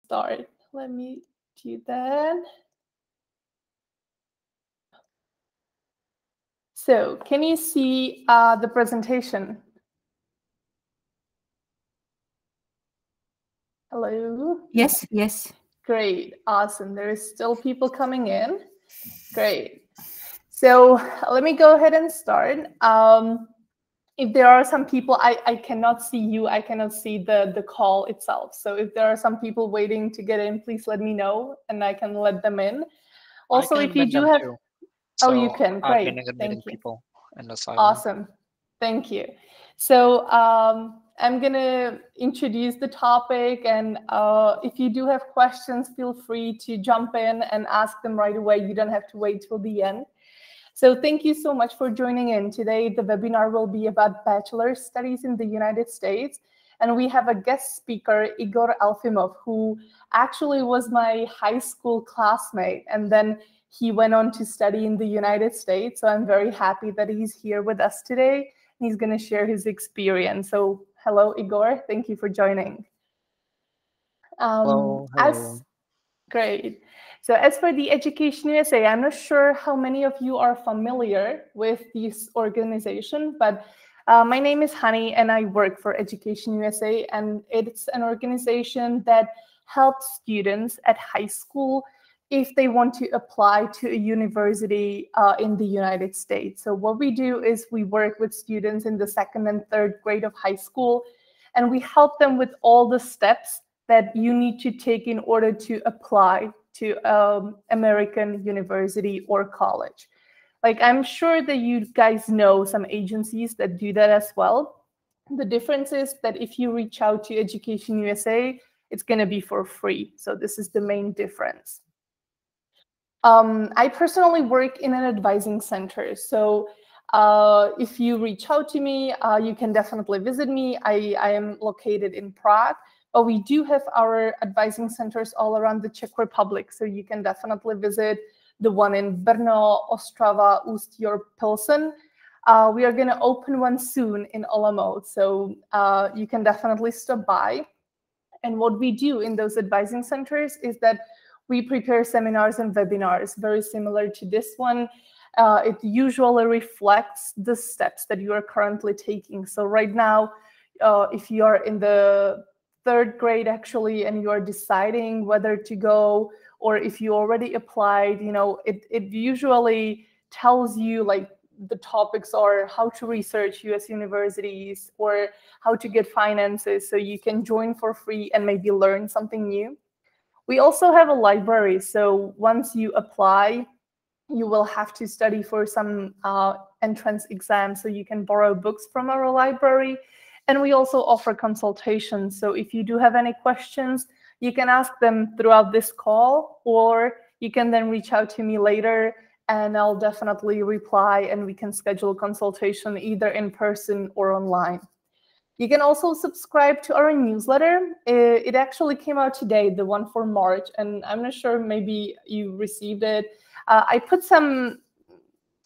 start. Let me do that. So can you see the presentation? Hello? Yes, yes. Great, awesome. There's still people coming in. Great. So let me go ahead and start. If there are some people, I cannot see you, I cannot see the call itself. So if there are some people waiting to get in, please let me know and I can let them in. Also, if you do have, so you can, great, thank you. People in the side awesome, thank you. So I'm gonna introduce the topic, and if you do have questions, feel free to jump in and ask them right away. You don't have to wait till the end. So thank you so much for joining in. Today, the webinar will be about bachelor studies in the United States. And we have a guest speaker, Igor Alfimov, who actually was my high school classmate. And then he went on to study in the United States. So I'm very happy that he's here with us today. He's going to share his experience. So hello, Igor. Thank you for joining. Hello. Great. So as for the Education USA, I'm not sure how many of you are familiar with this organization, but my name is Hani and I work for Education USA, and it's an organization that helps students at high school if they want to apply to a university in the United States. So what we do is we work with students in the 2nd and 3rd grade of high school, and we help them with all the steps that you need to take in order to apply to American university or college. Like, I'm sure that you guys know some agencies that do that as well. The difference is that if you reach out to Education USA, it's going to be for free. So this is the main difference. I personally work in an advising center. So if you reach out to me, you can definitely visit me. I am located in Prague. But we do have our advising centers all around the Czech Republic. So you can definitely visit the one in Brno, Ostrava, Ústí, or Pilsen. We are going to open one soon in Olomouc. So you can definitely stop by. And what we do in those advising centers is that we prepare seminars and webinars very similar to this one. It usually reflects the steps that you are currently taking. So right now, if you are in the 3rd grade actually, and you are deciding whether to go, or if you already applied, you know, it usually tells you like the topics are how to research US universities or how to get finances so you can join for free and maybe learn something new. We also have a library. So once you apply, you will have to study for some entrance exam, so you can borrow books from our library. And we also offer consultations. So if you do have any questions, you can ask them throughout this call, or you can then reach out to me later and I'll definitely reply and we can schedule a consultation either in person or online. You can also subscribe to our newsletter. It actually came out today, the one for March, and I'm not sure, maybe you received it. I put some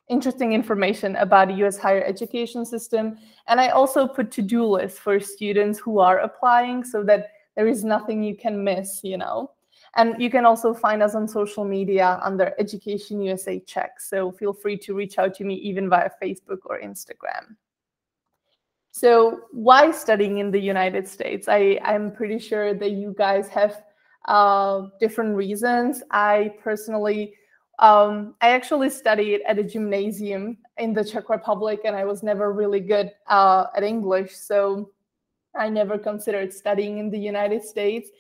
interesting information about the US higher education system. And I also put to-do lists for students who are applying so that there is nothing you can miss, you know. And you can also find us on social media under Education USA Czech. So feel free to reach out to me even via Facebook or Instagram. So why studying in the United States? I'm pretty sure that you guys have different reasons. I personally I actually studied at a gymnasium in the Czech Republic, and I was never really good at English. So I never considered studying in the United States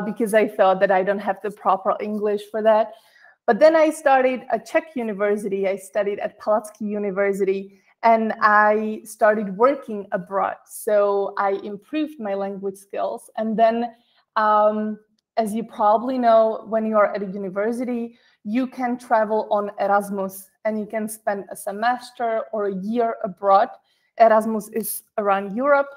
because I thought that I don't have the proper English for that. But then I started a Czech university. I studied at Palacký University, and I started working abroad. So I improved my language skills. And then, as you probably know, when you are at a university, you can travel on Erasmus and you can spend a semester or a year abroad. Erasmus is around Europe,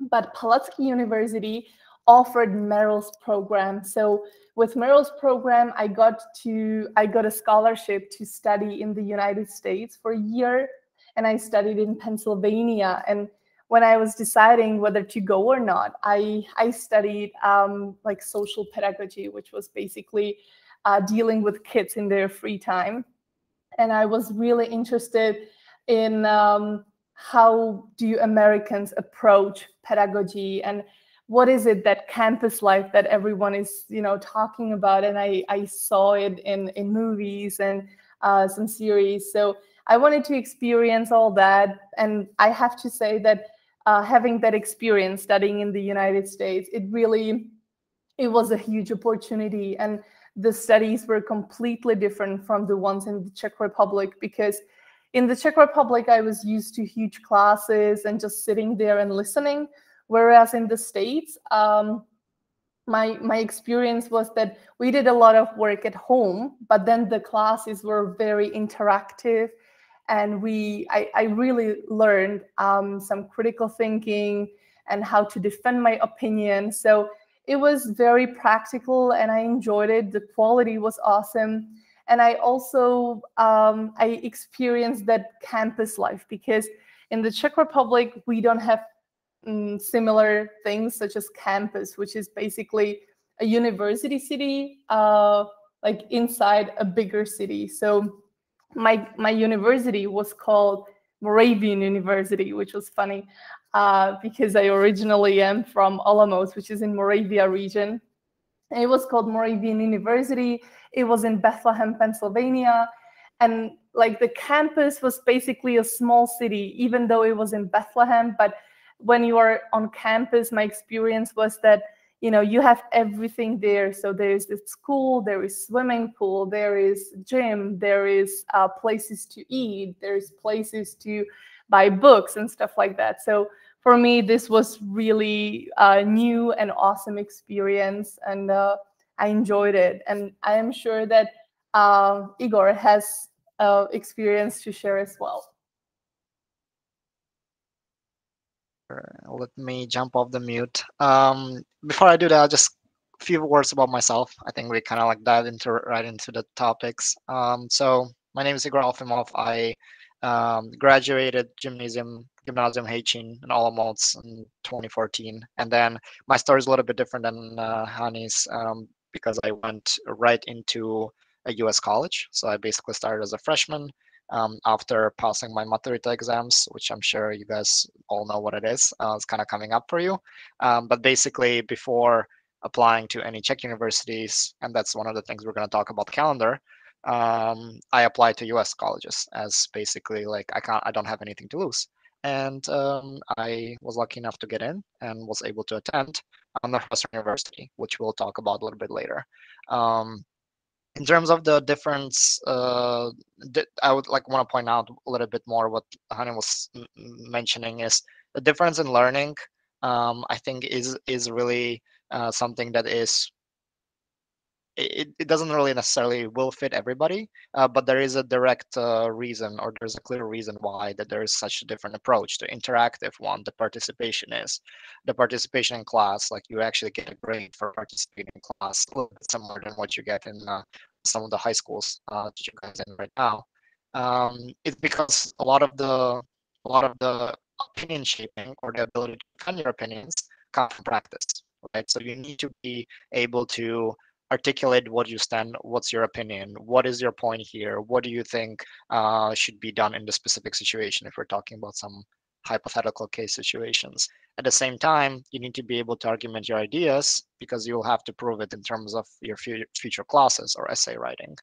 but Palacký University offered Merrill's program. So with Merrill's program, I got a scholarship to study in the United States for a year, and I studied in Pennsylvania. And when I was deciding whether to go or not, I studied like social pedagogy, which was basically dealing with kids in their free time. And I was really interested in how do Americans approach pedagogy, and what is it that campus life that everyone is, talking about. And I saw it in movies and some series. So I wanted to experience all that. And I have to say that having that experience studying in the United States, it was a huge opportunity. And the studies were completely different from the ones in the Czech Republic, because in the Czech Republic, I was used to huge classes and just sitting there and listening. Whereas in the States, my experience was that we did a lot of work at home, but then the classes were very interactive. And I really learned some critical thinking and how to defend my opinion. So it was very practical and I enjoyed it. The quality was awesome. And I also, I experienced that campus life, because in the Czech Republic, we don't have similar things such as campus, which is basically a university city, like inside a bigger city. So my university was called Moravian University, which was funny because I originally am from Olomouc, which is in Moravia region. And it was called Moravian University. It was in Bethlehem, Pennsylvania. And like the campus was basically a small city, even though it was in Bethlehem. But when you are on campus, my experience was that, you have everything there. So there is the school, there is swimming pool, there is gym, there is places to eat, there's places to buy books and stuff like that. So for me, this was really a new and awesome experience, and I enjoyed it. And I am sure that Igor has experience to share as well. Let me jump off the mute. Before I do that, just a few words about myself. I think we kind of like dive right into the topics. So my name is Igor Alfimov. I graduated Gymnasium Häcin in Olomouc in 2014, and then my story is a little bit different than Hani's because I went right into a U.S. college. So I basically started as a freshman. After passing my Maturita exams, which I'm sure you guys all know what it is. It's kind of coming up for you. But basically, before applying to any Czech universities, and that's one of the things we're going to talk about calendar, I applied to US colleges as basically like I don't have anything to lose. And I was lucky enough to get in and was able to attend Northwestern University, which we'll talk about a little bit later. In terms of the difference, I would like want to point out a little bit more what Hani was mentioning is the difference in learning. I think is really something that is it doesn't really necessarily will fit everybody, but there is a direct reason, or there's a clear reason why that there is such a different approach. The interactive one, the participation in class, like you actually get a grade for participating in class, a little bit similar than what you get in some of the high schools that you guys in right now. It's because a lot of the opinion shaping, or the ability to defend your opinions, come from practice, right? So you need to be able to articulate what you stand, what's your opinion, what is your point here, what do you think should be done in the specific situation if we're talking about some hypothetical case situations. At the same time, you need to be able to argument your ideas because you'll have to prove it in terms of your future classes or essay writing.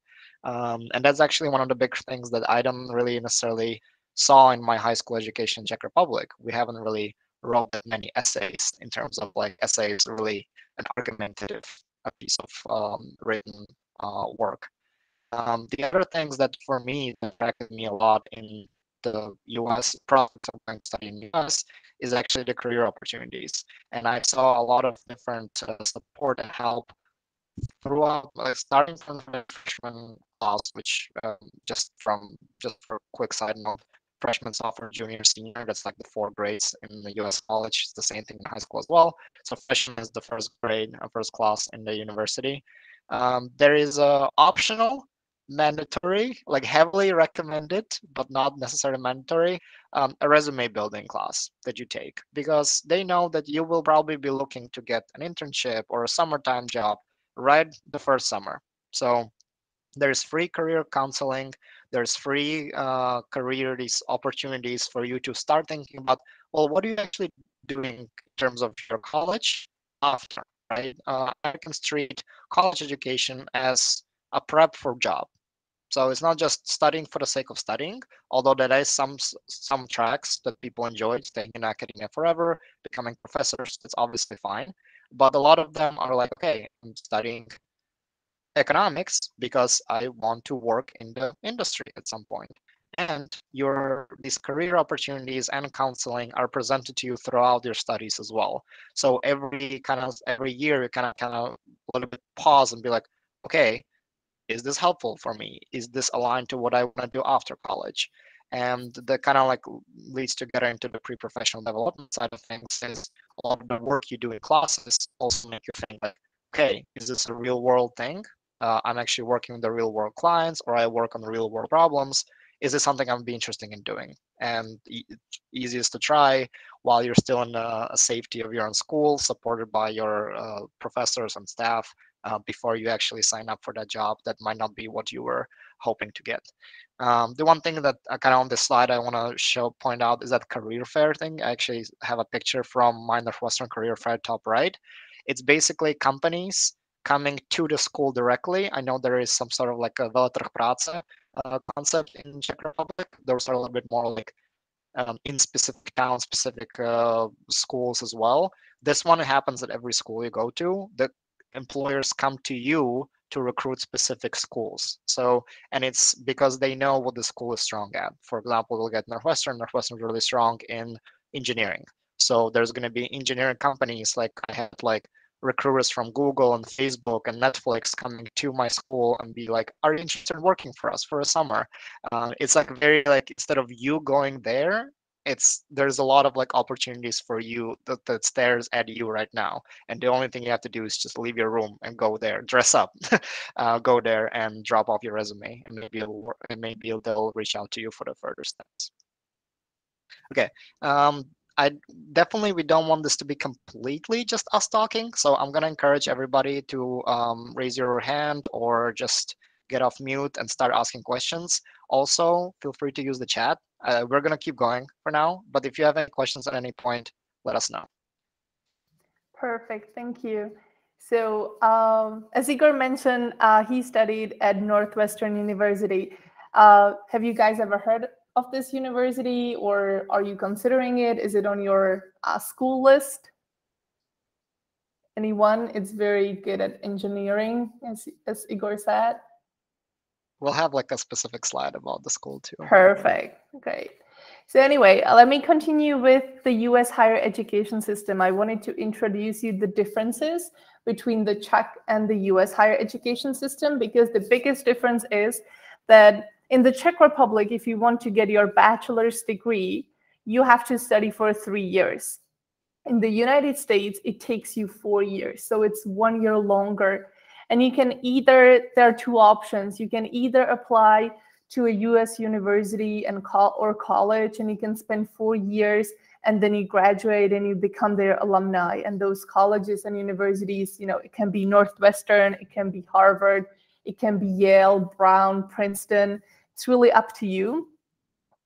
And that's actually one of the big things that I don't really necessarily saw in my high school education in Czech Republic. We haven't really wrote that many essays in terms of like essays really an argumentative a piece of written work. The other things that for me attracted me a lot in the US prospects of going to study in the US is actually the career opportunities. And I saw a lot of different support and help throughout, starting from the freshman class, which just for a quick side note, freshman, sophomore, junior, senior, that's like the 4 grades in the US college. It's the same thing in high school as well. So freshman is the first grade, first class in the university. There is optional mandatory, like heavily recommended, but not necessarily mandatory, a resume building class that you take, because they know that you will probably be looking to get an internship or a summertime job right the first summer. So there's free career counseling, there's free career these opportunities for you to start thinking about, well, what are you actually doing in terms of your college after, right? Americans treat college education as a prep for job. So it's not just studying for the sake of studying, although there is some tracks that people enjoy, staying in academia forever, becoming professors. That's obviously fine, but a lot of them are like, okay, I'm studying economics because I want to work in the industry at some point. And your these career opportunities and counseling are presented to you throughout your studies as well. So every year you kind of a little bit pause and be like, okay, is this helpful for me? Is this aligned to what I want to do after college? And that kind of like leads to get into the pre-professional development side of things, since a lot of the work you do in classes also make you think like, okay, is this a real world thing? I'm actually working with the real world clients, or I work on real world problems. Is this something I'm be interested in doing? And easiest to try while you're still in a safety of your own school, supported by your professors and staff, before you actually sign up for that job that might not be what you were hoping to get. The one thing that kind of on this slide I want to point out is that career fair thing. I actually have a picture from my Northwestern career fair top right. It's basically companies coming to the school directly. I know there is some sort of like a Veletrh concept in Czech Republic. Those are a little bit more like in specific towns, specific schools as well. This one happens at every school you go to. The employers come to you to recruit specific schools. So, and it's because they know what the school is strong at. For example, we'll get Northwestern. Northwestern's really strong in engineering. So there's going to be engineering companies, like I had like recruiters from Google and Facebook and Netflix coming to my school and be like, are you interested in working for us for a summer? It's like very like, instead of you going there, there's a lot of like opportunities for you that stares at you right now, and the only thing you have to do is just leave your room and go there, dress up, go there and drop off your resume, and maybe they'll reach out to you for the further steps. Okay. I definitely, we don't want this to be completely just us talking, so I'm gonna encourage everybody to raise your hand or just get off mute and start asking questions. Also, feel free to use the chat. We're gonna keep going for now, but if you have any questions at any point, let us know. Perfect, thank you. So as Igor mentioned, he studied at Northwestern University. Have you guys ever heard of this university, or are you considering it? Is it on your school list? Anyone? It's very good at engineering, as Igor said. We'll have like a specific slide about the school too. Perfect, great. So anyway, let me continue with the US higher education system. I wanted to introduce you the differences between the Czech and the US higher education system, because the biggest difference is that in the Czech Republic, if you want to get your bachelor's degree, you have to study for 3 years. In the United States, it takes you 4 years, so it's 1 year longer. And you can there are two options. You can either apply to a US university or college, and you can spend 4 years, and then you graduate and you become their alumni. And those colleges and universities, it can be Northwestern, it can be Harvard, it can be Yale, Brown, Princeton. It's really up to you.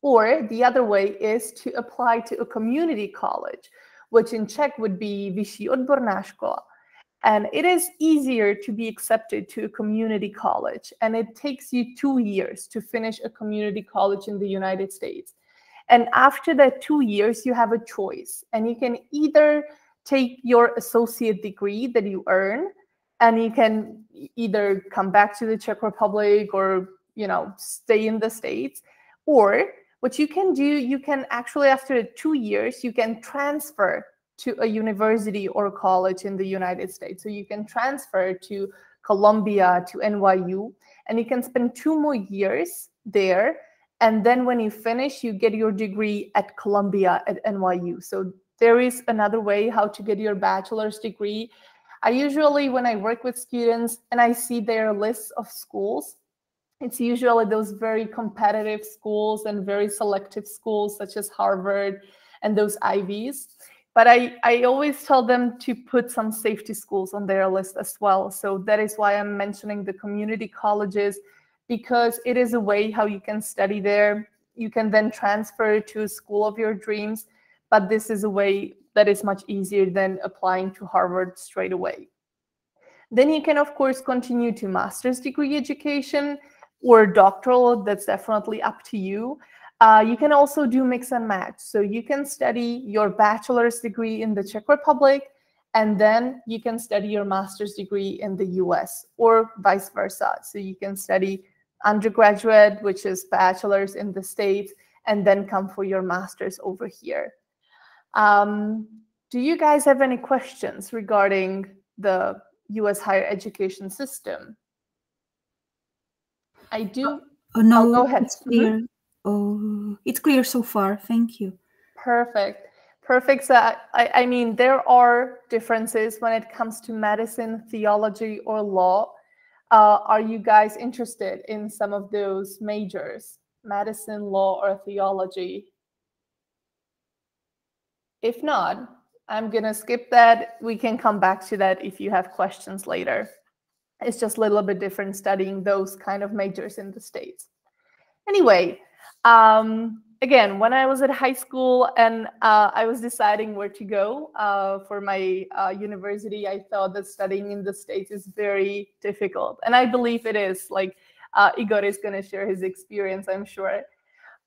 Or the other way is to apply to a community college, which in Czech would be Vyšší odborná škola. And it is easier to be accepted to a community college. And it takes you 2 years to finish a community college in the United States. And after that 2 years, you have a choice. And you can either take your associate degree that you earn, and you can either come back to the Czech Republic or, stay in the States. Or what you can do, you can actually, after 2 years, you can transfer to a university or college in the United States. So you can transfer to Columbia, to NYU, and you can spend 2 more years there. And then when you finish, you get your degree at Columbia, at NYU. So there is another way how to get your bachelor's degree. I usually, when I work with students and I see their lists of schools, It's usually those very competitive schools and very selective schools such as Harvard and those Ivies. But I always tell them to put some safety schools on their list as well. So that is why I'm mentioning the community colleges, because it is a way how you can study there. You can then transfer to a school of your dreams, but this is a way that is much easier than applying to Harvard straight away. Then you can, of course, continue to master's degree education or doctoral. That's definitely up to you. You can also do mix and match. So you can study your bachelor's degree in the Czech Republic, and then you can study your master's degree in the US, or vice versa. So you can study undergraduate, which is bachelor's in the States, and then come for your master's over here. Do you guys have any questions regarding the US higher education system? I do. No, go ahead. It's clear. Oh, it's clear so far. Thank you. Perfect. Perfect. So I mean, there are differences when it comes to medicine, theology, or law. Are you guys interested in some of those majors, medicine, law, or theology? If not, I'm going to skip that. We can come back to that if you have questions later. It's just a little bit different studying those kind of majors in the States. Anyway, again, when I was at high school and I was deciding where to go for my university, I thought that studying in the States is very difficult. And I believe it is. Like Igor is going to share his experience, I'm sure.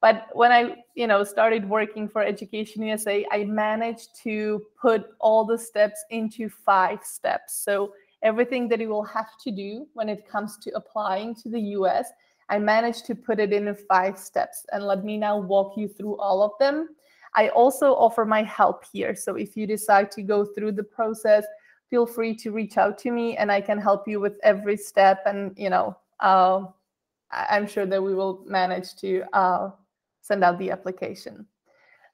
But when I, started working for Education USA, I managed to put all the steps into 5 steps. So everything that you will have to do when it comes to applying to the US, I managed to put it in 5 steps. And let me now walk you through all of them. I also offer my help here. So if you decide to go through the process, feel free to reach out to me and I can help you with every step. And, I'm sure that we will manage to send out the application.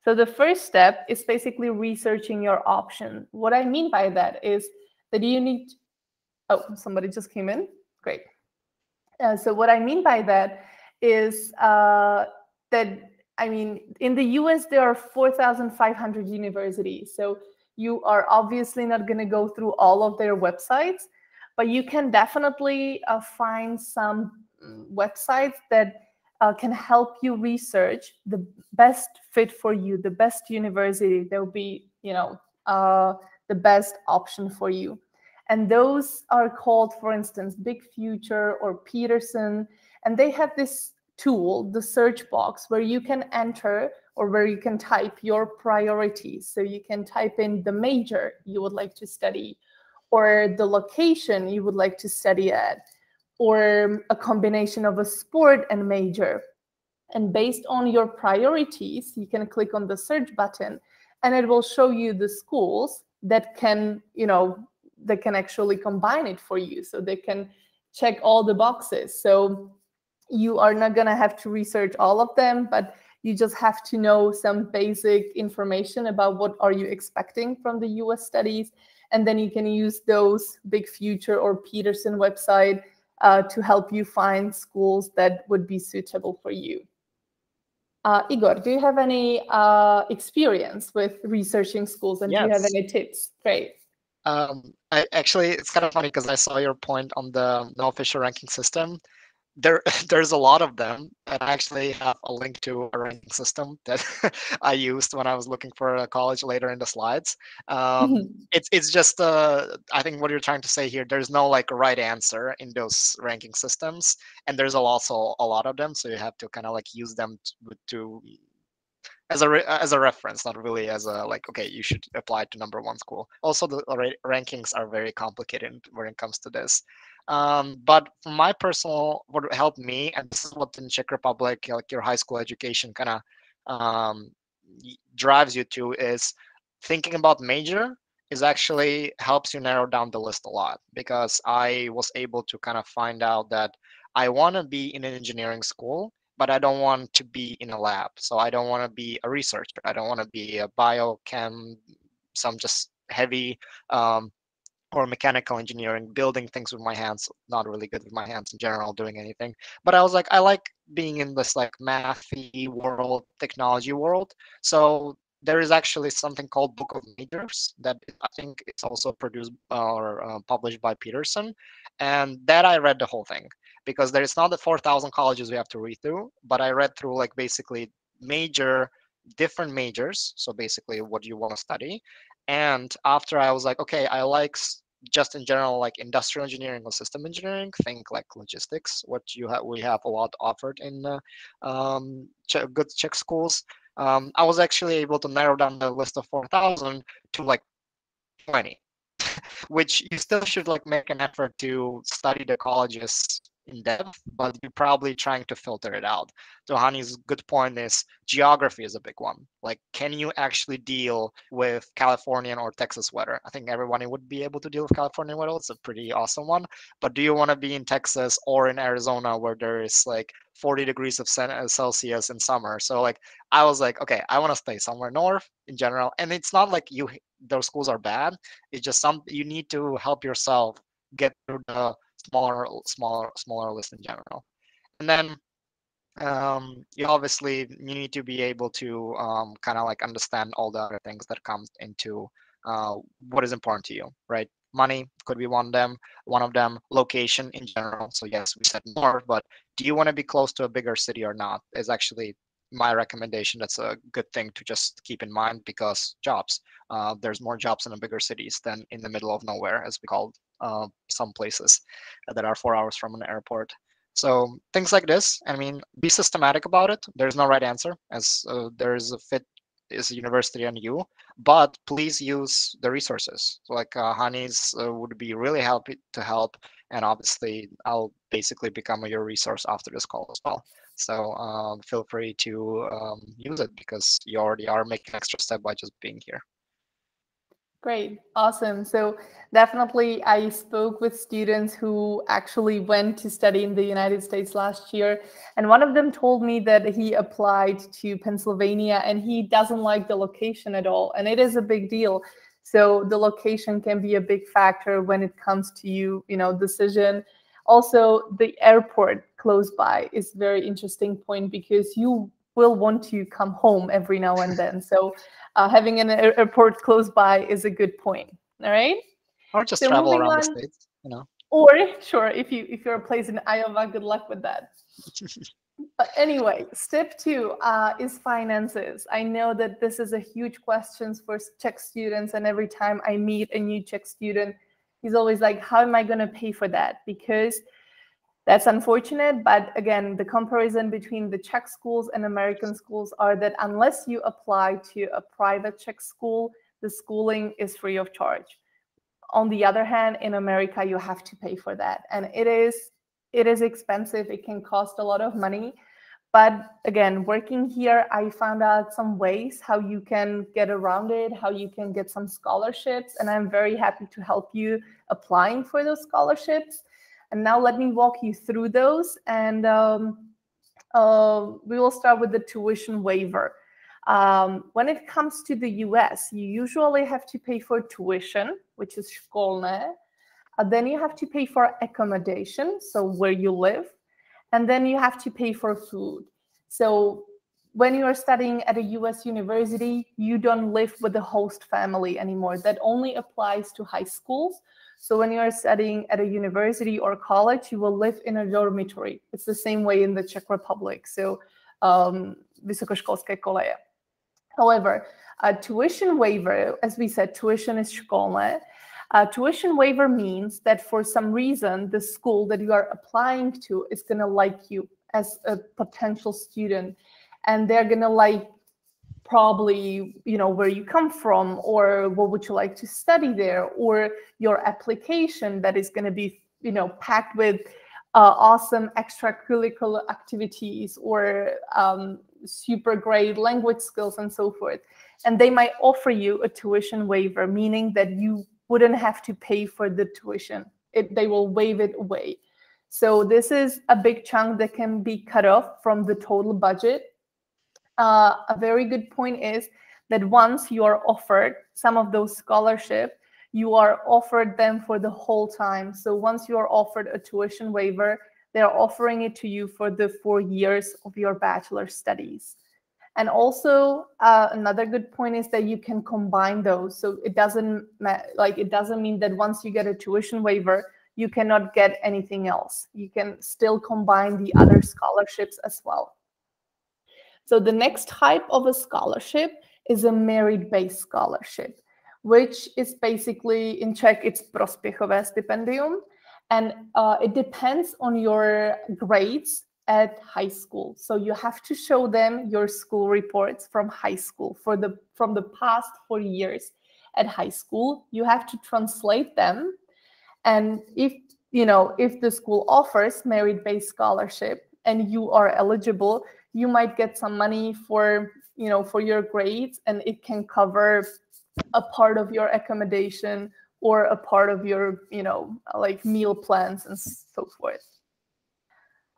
So the first step is basically researching your option. What I mean by that is that you need, somebody just came in, great. So what I mean by that is that, in the US, there are 4,500 universities. So you are obviously not going to go through all of their websites, but you can definitely find some websites that can help you research the best fit for you, the best university that will be, the best option for you. And those are called, for instance, Big Future or Peterson. And they have this tool, the search box, where you can enter or where you can type your priorities. So you can type in the major you would like to study, or the location you would like to study at, or a combination of a sport and major. And based on your priorities, you can click on the search button and it will show you the schools that can, that can actually combine it for you. So they can check all the boxes. So you are not going to have to research all of them, but you just have to know some basic information about what are you expecting from the US studies. And then you can use those Big Future or Peterson website to help you find schools that would be suitable for you. Igor, do you have any experience with researching schools, and Yes. do you have any tips? Great. It's kind of funny because I saw your point on the official ranking system. There's a lot of them, and I actually have a link to a ranking system that I used when I was looking for a college later in the slides. It's just I think what you're trying to say here, there's no like right answer in those ranking systems, and there's also a lot of them, so you have to kind of like use them to as a reference, not really as a like, okay, you should apply to #1 school. Also, the rankings are very complicated when it comes to this. But for my personal, what helped me, and this is what in Czech Republic, like your high school education kind of drives you to, is thinking about major is actually helps you narrow down the list a lot, because I was able to kind of find out that I want to be in an engineering school, but I don't want to be in a lab. So I don't want to be a researcher. I don't want to be a biochem, some just heavy or mechanical engineering, building things with my hands. Not really good with my hands in general, doing anything. But I was like, I like being in this like mathy world, technology world. So there is actually something called Book of Majors that I think it's also produced or published by Peterson, and that I read the whole thing, because there is not the 4,000 colleges we have to read through, but I read through like basically different majors, so basically what you want to study. And after I was like, okay, I like just in general like industrial engineering or system engineering, think like logistics, what we have a lot offered in good Czech schools. I was actually able to narrow down the list of 4,000 to like 20, which you still should like make an effort to study the colleges in depth, but you're probably trying to filter it out. So Hani's good point is geography is a big one. Like, can you actually deal with Californian or Texas weather? I think everyone would be able to deal with Californian weather. It's a pretty awesome one. But do you want to be in Texas or in Arizona where there is like 40 degrees of Celsius in summer? So like, I was like, okay, I want to stay somewhere north in general. And it's not like those schools are bad. It's just you need to help yourself get through the smaller list in general. And then you need to be able to kind of like understand all the other things that comes into what is important to you, right? Money could be one of them. Location in general. So yes, we said north, but do you want to be close to a bigger city or not? Is actually my recommendation. That's a good thing to just keep in mind, because jobs. There's more jobs in the bigger cities than in the middle of nowhere, as we call some places that are 4 hours from an airport. So things like this. I mean, be systematic about it. There's no right answer, as there is a fit is a university on you, but please use the resources. So like Hani's would be really happy to help, and obviously I'll basically become your resource after this call as well. So feel free to use it, because you already are making an extra step by just being here. Great. Awesome. So definitely I spoke with students who actually went to study in the United States last year. And one of them told me that he applied to Pennsylvania and he doesn't like the location at all. And it is a big deal. So the location can be a big factor when it comes to decision. Also, the airport close by is a very interesting point, because you will want to come home every now and then. So having an airport close by is a good point. All right. Or just travel around the states, Or sure, if you're a place in Iowa, good luck with that. But anyway, step 2 is finances. I know that this is a huge question for Czech students, and every time I meet a new Czech student, he's always like, how am I going to pay for that? Because that's unfortunate, but again, the comparison between the Czech schools and American schools are that unless you apply to a private Czech school, the schooling is free of charge. On the other hand, in America, you have to pay for that. And it is expensive. It can cost a lot of money. But again, working here, I found out some ways how you can get around it, how you can get some scholarships. And I'm very happy to help you applying for those scholarships. And now let me walk you through those. And we will start with the tuition waiver. When it comes to the US, you usually have to pay for tuition, which is školné. Then you have to pay for accommodation, so where you live. And then you have to pay for food. So when you are studying at a US university, you don't live with the host family anymore. That only applies to high schools. So when you are studying at a university or college, you will live in a dormitory. It's the same way in the Czech Republic. So vysokoškolské koleje. However, a tuition waiver, as we said, tuition is školné. Tuition waiver means that for some reason, the school that you are applying to is going to like you as a potential student. And they're going to like probably, where you come from, or what would you like to study there, or your application that is going to be, packed with awesome extracurricular activities or super great language skills and so forth. And they might offer you a tuition waiver, meaning that you wouldn't have to pay for the tuition. They will waive it away. So this is a big chunk that can be cut off from the total budget. A very good point is that once you are offered some of those scholarships, you are offered them for the whole time. So once you are offered a tuition waiver, they're offering it to you for the 4 years of your bachelor studies. And also another good point is that you can combine those. So it doesn't mean that once you get a tuition waiver, you cannot get anything else. You can still combine the other scholarships as well. So the next type of a scholarship is a merit-based scholarship, which is basically, in Czech, it's prospěchové stipendium. And it depends on your grades at high school. So you have to show them your school reports from high school from the past 4 years at high school. You have to translate them. And if the school offers merit-based scholarship and you are eligible, you might get some money for your grades, and it can cover a part of your accommodation or a part of your, like meal plans and so forth.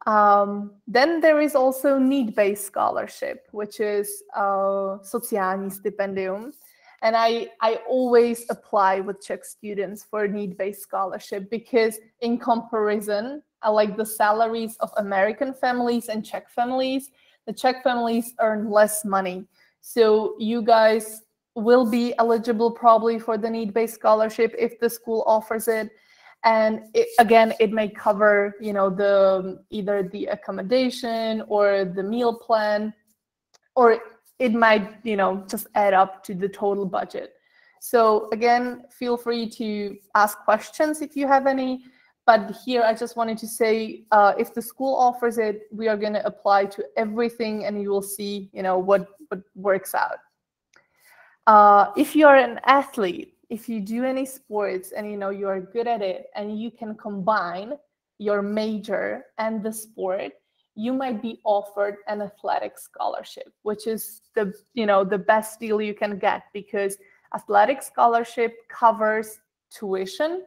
Then there is also need-based scholarship, which is sociální stipendium. And I always apply with Czech students for need-based scholarship because in comparison, I like the salaries of American families and Czech families. The Czech families earn less money. So you guys will be eligible probably for the need-based scholarship if the school offers it. And it may cover, either the accommodation or the meal plan, or it might, just add up to the total budget. So again, feel free to ask questions if you have any. But here I just wanted to say, if the school offers it, we are going to apply to everything, and you will see, what works out. If you are an athlete, if you do any sports and you are good at it and you can combine your major and the sport, you might be offered an athletic scholarship, which is the best deal you can get, because athletic scholarship covers tuition,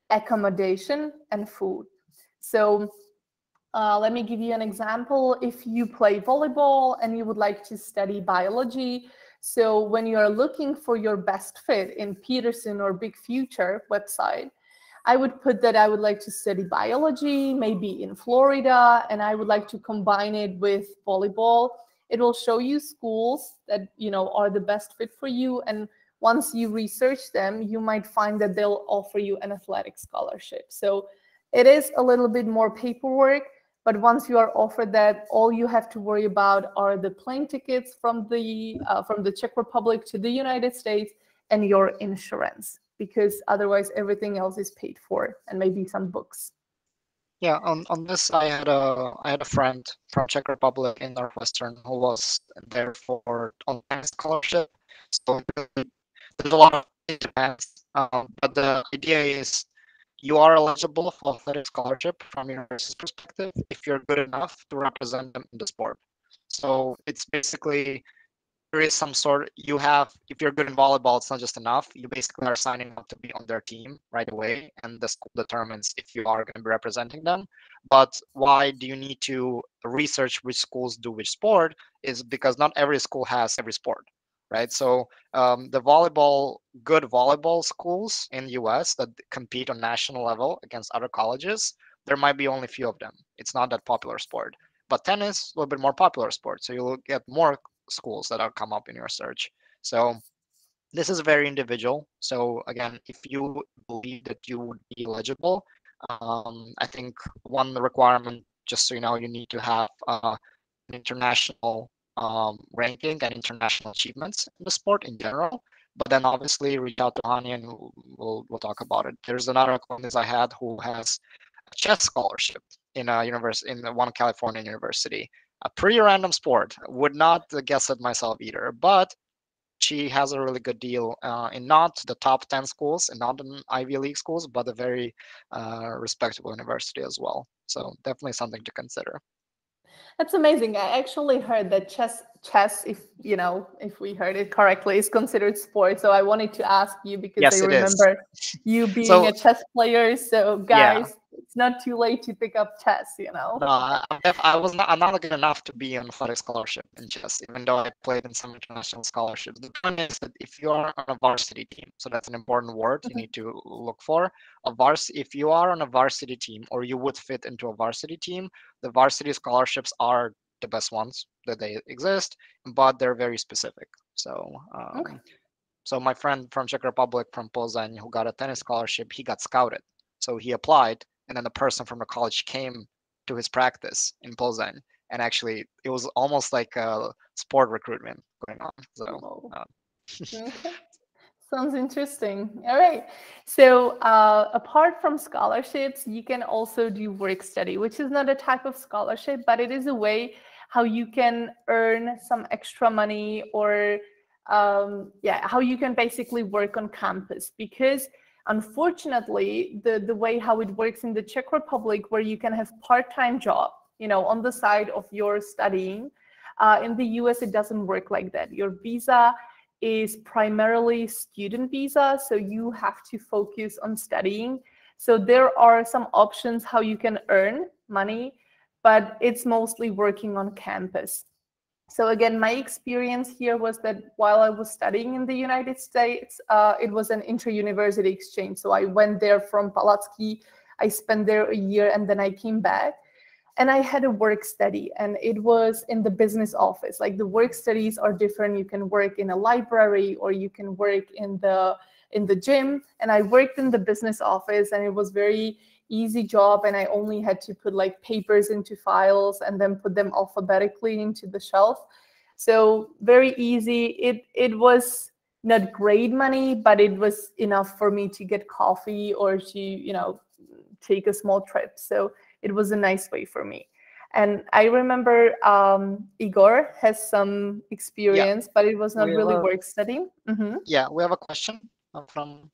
accommodation, and food. So let me give you an example. If you play volleyball and you would like to study biology, so when you are looking for your best fit in Peterson or Big Future website, I would put that I would like to study biology, maybe in Florida, and I would like to combine it with volleyball. It will show you schools that are the best fit for you, and once you research them, you might find that they'll offer you an athletic scholarship. So it is a little bit more paperwork, but once you are offered that, all you have to worry about are the plane tickets from the Czech Republic to the United States and your insurance, because otherwise everything else is paid for, and maybe some books. Yeah, on this, I had a friend from Czech Republic in Northwestern who was there on a scholarship. So there's a lot of it depends, but the idea is you are eligible for athletic scholarship from your university's perspective if you're good enough to represent them in the sport. So it's basically, there is some sort, if you're good in volleyball, it's not just enough. You basically are signing up to be on their team right away, and the school determines if you are going to be representing them. But why do you need to research which schools do which sport is because not every school has every sport, right? So the good volleyball schools in the US that compete on national level against other colleges, there might be only a few of them. It's not that popular sport. But tennis is a little bit more popular sport, so you'll get more schools that are come up in your search. So this is very individual. So again, if you believe that you would be eligible, I think one requirement, just so you know, you need to have an international ranking and international achievements in the sport in general. But then obviously reach out to Hani and we'll talk about it. There's another acquaintance I had who has a chess scholarship in a university, in one California university. A pretty random sport. Would not guess it myself either, but she has a really good deal in not the top 10 schools and not in Ivy League schools, but a very respectable university as well. So definitely something to consider. That's amazing. I actually heard that chess, if we heard it correctly, is considered sport. So I wanted to ask you because Yes, I remember you being a chess player. So guys, it's not too late to pick up chess, you know. No, I'm not good enough to be on athletic scholarship in chess, even though I played in some international scholarships. The point is that if you are on a varsity team, so that's an important word you need to look for. If you are on a varsity team, or you would fit into a varsity team, the varsity scholarships are the best ones that they exist, but they're very specific. So, so my friend from Czech Republic, from Plzeň, who got a tennis scholarship, he got scouted. So he applied, and then the person from the college came to his practice in Plzeň, and actually it was almost like a sport recruitment going on. So okay. Sounds interesting. All right. So apart from scholarships, you can also do work study, which is not a type of scholarship, but it is a way how you can earn some extra money, or how you can basically work on campus. Because unfortunately, the way how it works in the Czech Republic, where you can have part-time job, you know, on the side of your studying, in the US, it doesn't work like that. Your visa is primarily student visa, so you have to focus on studying. So there are some options how you can earn money, but it's mostly working on campus. So again, my experience here was that while I was studying in the United States, it was an inter-university exchange. So I went there from Palacky, I spent there a year, and then I came back. And I had a work study, and it was in the business office. Like, the work studies are different. You can work in a library, or you can work in the gym. And I worked in the business office, and it was very easy job. And I only had to put like papers into files and then put them alphabetically into the shelf. So very easy. It was not great money, but it was enough for me to get coffee or to, you know, take a small trip. So it was a nice way for me. And I remember Igor has some experience, but it was not really work study. Yeah, we have a question from.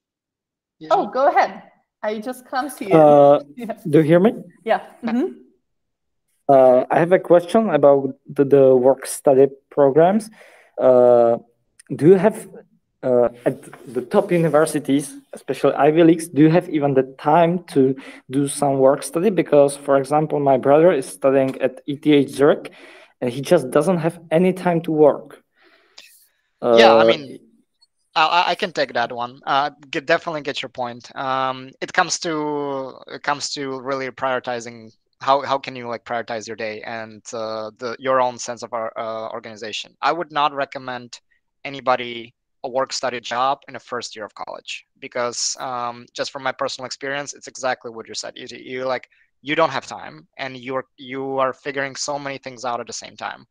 Oh, go ahead. I just can't see it. Yeah. Do you hear me? Yeah. I have a question about the work study programs. Do you have at the top universities, especially Ivy Leagues, do you have even the time to do some work study? Because, for example, my brother is studying at ETH Zurich, and he just doesn't have any time to work. Yeah, I mean, I can take that one. Definitely get your point. It comes to really prioritizing how can you like prioritize your day and your own sense of organization. I would not recommend anybody a work study job in the first year of college, because just from my personal experience, it's exactly what you said. You don't have time, and you are figuring so many things out at the same time.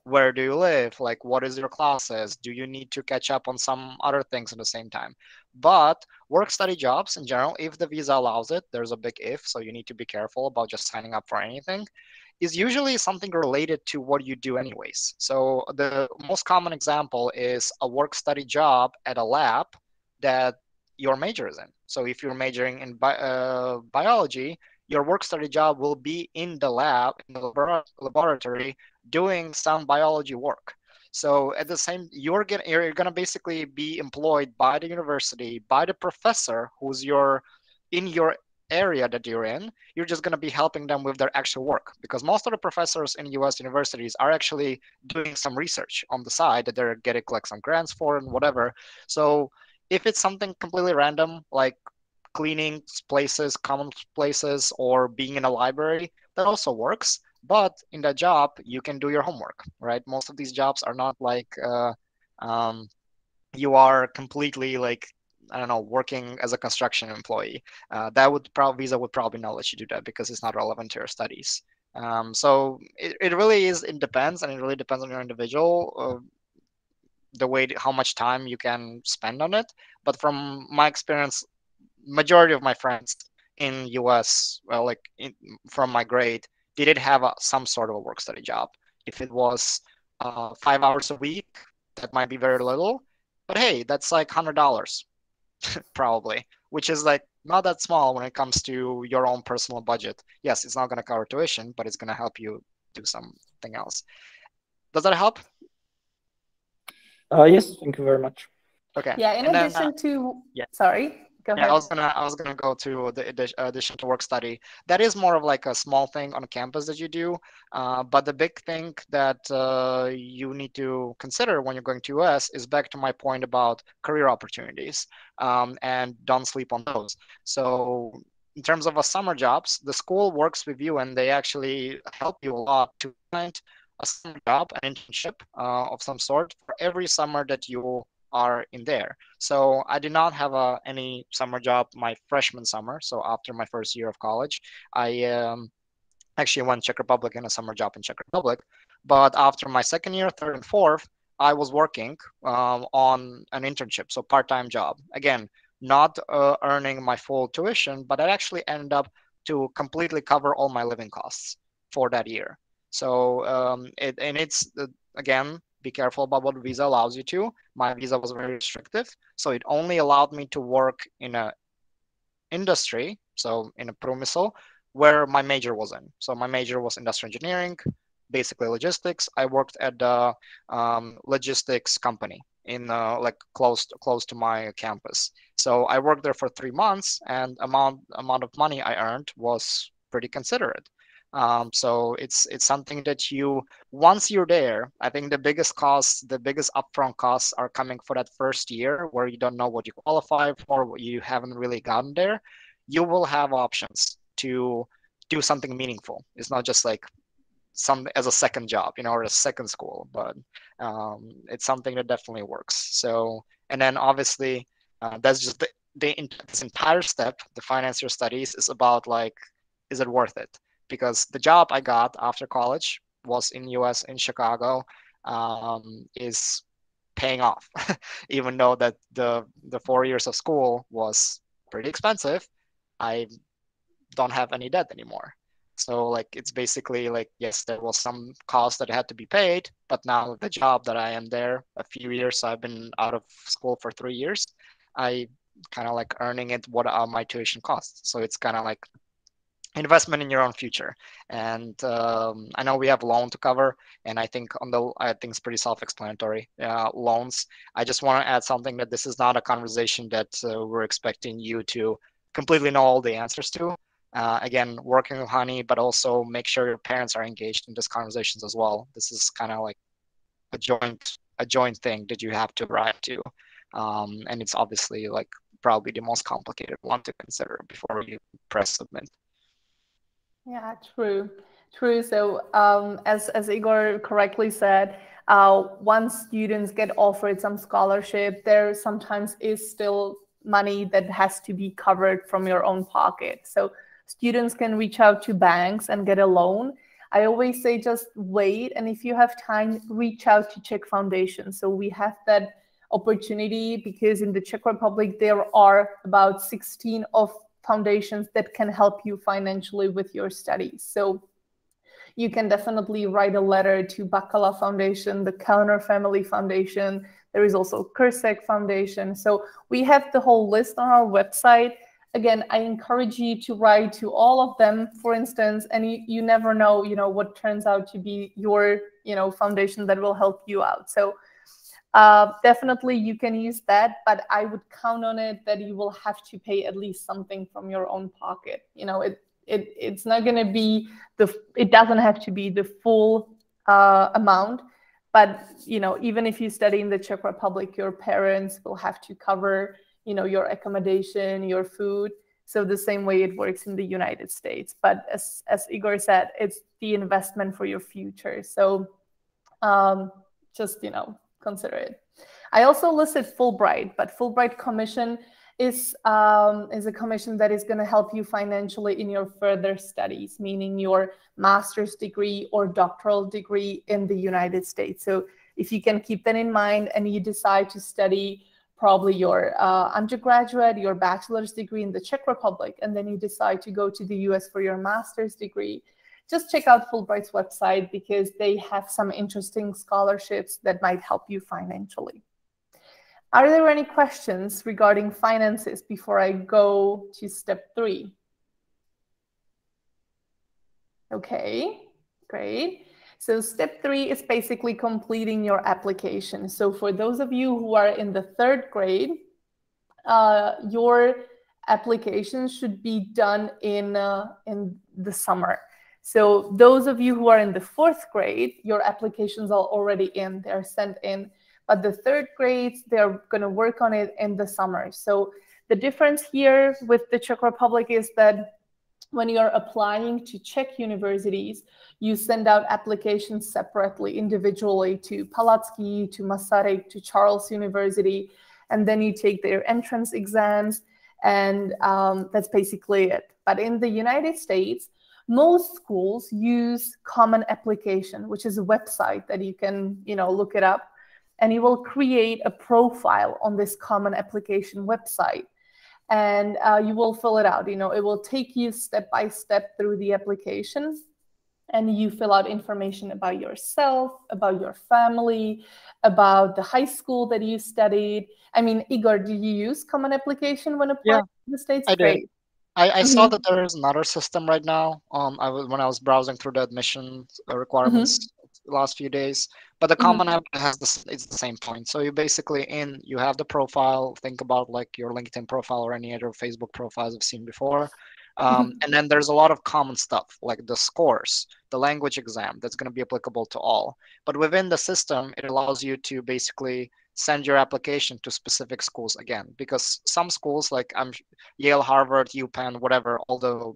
Where do you live? Like, what is your classes? Do you need to catch up on some other things at the same time? But work study jobs in general, if the visa allows it, there's a big if, so you need to be careful about just signing up for anything, is usually something related to what you do anyways. So the most common example is a work study job at a lab that your major is in. So if you're majoring in biology, your work study job will be in the lab, in the laboratory, doing some biology work. So at the same, you're gonna basically be employed by the university, by the professor who's in your area that you're in. You're just gonna be helping them with their actual work, because most of the professors in US universities are actually doing some research on the side that they're getting like some grants for and whatever. So if it's something completely random, like cleaning places, common places, or being in a library, that also works. But in that job, you can do your homework, right? Most of these jobs are not like you are completely like, I don't know, working as a construction employee. Visa would probably not let you do that because it's not relevant to your studies. So it really is, it depends, and it really depends on your individual, how much time you can spend on it. But from my experience, majority of my friends in US, from my grade, they did have some sort of a work study job. If it was 5 hours a week, that might be very little, but hey, that's like $100 probably, which is like not that small when it comes to your own personal budget. Yes, it's not going to cover tuition, but it's going to help you do something else. Does that help? Yes, thank you very much. Okay. Yeah, in addition to, sorry, Go Yeah, ahead. I was gonna go to the addition to work study. That is more of like a small thing on campus that you do. But the big thing that you need to consider when you're going to US is back to my point about career opportunities, and don't sleep on those. So in terms of a summer jobs, the school works with you and they actually help you a lot to find a summer job, an internship of some sort for every summer that you are in there. So I did not have any summer job my freshman summer. So after my first year of college, I actually went Czech Republic in a summer job in Czech Republic. But after my second year, third and fourth, I was working on an internship, so part-time job. Again, not earning my full tuition, but I actually ended up to completely cover all my living costs for that year. So it's again, be careful about what visa allows you to. My visa was very restrictive, so it only allowed me to work in a industry, so in a průmysl, where my major was in. So my major was industrial engineering, basically logistics. I worked at the logistics company in like close to my campus. So I worked there for 3 months, and amount of money I earned was pretty considerate. So it's something that you, once you're there, I think the biggest costs, the biggest upfront costs are coming for that first year where you don't know what you qualify for, what you haven't really gotten there. You will have options to do something meaningful. It's not just like some as a second job, or a second school, but it's something that definitely works. So, and then obviously that's just this entire step, the finance your studies, is about like, is it worth it? Because the job I got after college was in US, in Chicago, is paying off. Even though that the 4 years of school was pretty expensive, I don't have any debt anymore. So like, it's basically like, yes, there was some cost that had to be paid, but now the job that I am there a few years, so I've been out of school for 3 years, I kind of like earning it what are my tuition costs. So it's kind of like investment in your own future. And I know we have loan to cover, and I think it's pretty self-explanatory. Loans. I just want to add something, that this is not a conversation that we're expecting you to completely know all the answers to. Again, working with Honey, but also make sure your parents are engaged in these conversations as well. This is kind of like a joint thing that you have to arrive to, and it's obviously like probably the most complicated one to consider before you press submit. Yeah, true. So as Igor correctly said, once students get offered some scholarship, there sometimes is still money that has to be covered from your own pocket. So students can reach out to banks and get a loan. I always say just wait, and if you have time, reach out to Czech Foundation. So we have that opportunity because in the Czech Republic, there are about 16 of foundations that can help you financially with your studies. So you can definitely write a letter to Bachelor Foundation, the Kellner Family Foundation. There is also Kursek Foundation. So we have the whole list on our website. Again, I encourage you to write to all of them, for instance, and you never know, what turns out to be your, foundation that will help you out. So definitely you can use that, but I would count on it that you will have to pay at least something from your own pocket. It's not going to be it doesn't have to be the full amount, but even if you study in the Czech Republic, your parents will have to cover your accommodation, your food. So the same way it works in the United States. But as Igor said, it's the investment for your future. So just consider it. I also listed Fulbright, but Fulbright Commission is a commission that is going to help you financially in your further studies, meaning your master's degree or doctoral degree in the United States. So if you can keep that in mind and you decide to study probably your undergraduate, your bachelor's degree in the Czech Republic, and then you decide to go to the US for your master's degree, just check out Fulbright's website because they have some interesting scholarships that might help you financially. Are there any questions regarding finances before I go to step 3? Okay, great. So step 3 is basically completing your application. So for those of you who are in the 3rd grade, your applications should be done in the summer. So those of you who are in the 4th grade, your applications are already in, they're sent in. But the 3rd grades, they're going to work on it in the summer. So the difference here with the Czech Republic is that when you're applying to Czech universities, you send out applications separately, individually to Palacký, to Masaryk, to Charles University, and then you take their entrance exams, and that's basically it. But in the United States, most schools use Common Application, which is a website that you can, look it up, and you will create a profile on this Common Application website. And you will fill it out. It will take you step by step through the application, and you fill out information about yourself, about your family, about the high school that you studied. I mean, Igor, do you use Common Application when applying to the States? I did. I Mm-hmm. saw that there is another system right now. When I was browsing through the admission requirements the last few days, but the Common App has it's the same point. So you basically you have the profile. Think about like your LinkedIn profile or any other Facebook profiles I've seen before. And then there's a lot of common stuff like the scores, the language exam that's going to be applicable to all. But within the system, it allows you to basically send your application to specific schools again, because some schools like Yale, Harvard, UPenn, whatever, all the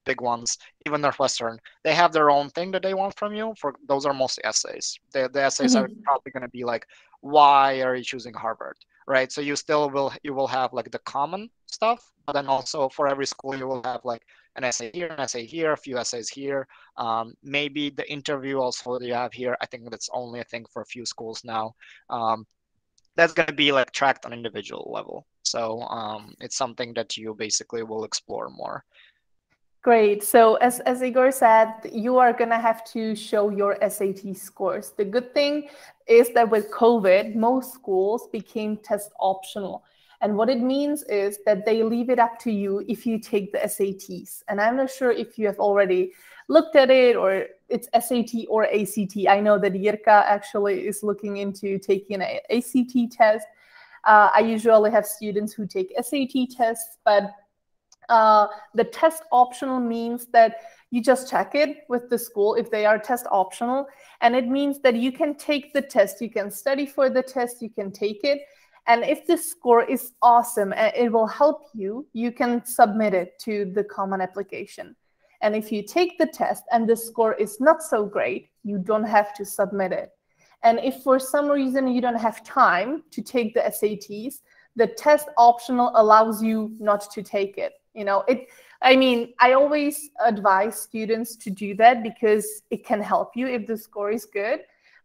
big ones, even Northwestern, they have their own thing that they want from you. For those are mostly essays. The essays are probably going to be like, why are you choosing Harvard, right? So you will have like the common stuff, but then also for every school you will have like an essay here, a few essays here. Maybe the interview also that you have here, I think that's only a thing for a few schools now. That's going to be like tracked on individual level. So it's something that you basically will explore more. Great. So as Igor said, you are going to have to show your SAT scores. The good thing is that with COVID, most schools became test optional. And what it means is that they leave it up to you if you take the SATs. And I'm not sure if you have already looked at it, or it's SAT or ACT. I know that Jirka actually is looking into taking an ACT test. I usually have students who take SAT tests, but the test optional means that you just check it with the school if they are test optional. And it means that you can take the test, you can study for the test, you can take it. And if the score is awesome and it will help you, you can submit it to the Common Application. And if you take the test and the score is not so great, you don't have to submit it. And if for some reason you don't have time to take the SATs, the test optional allows you not to take it. I always advise students to do that because it can help you if the score is good.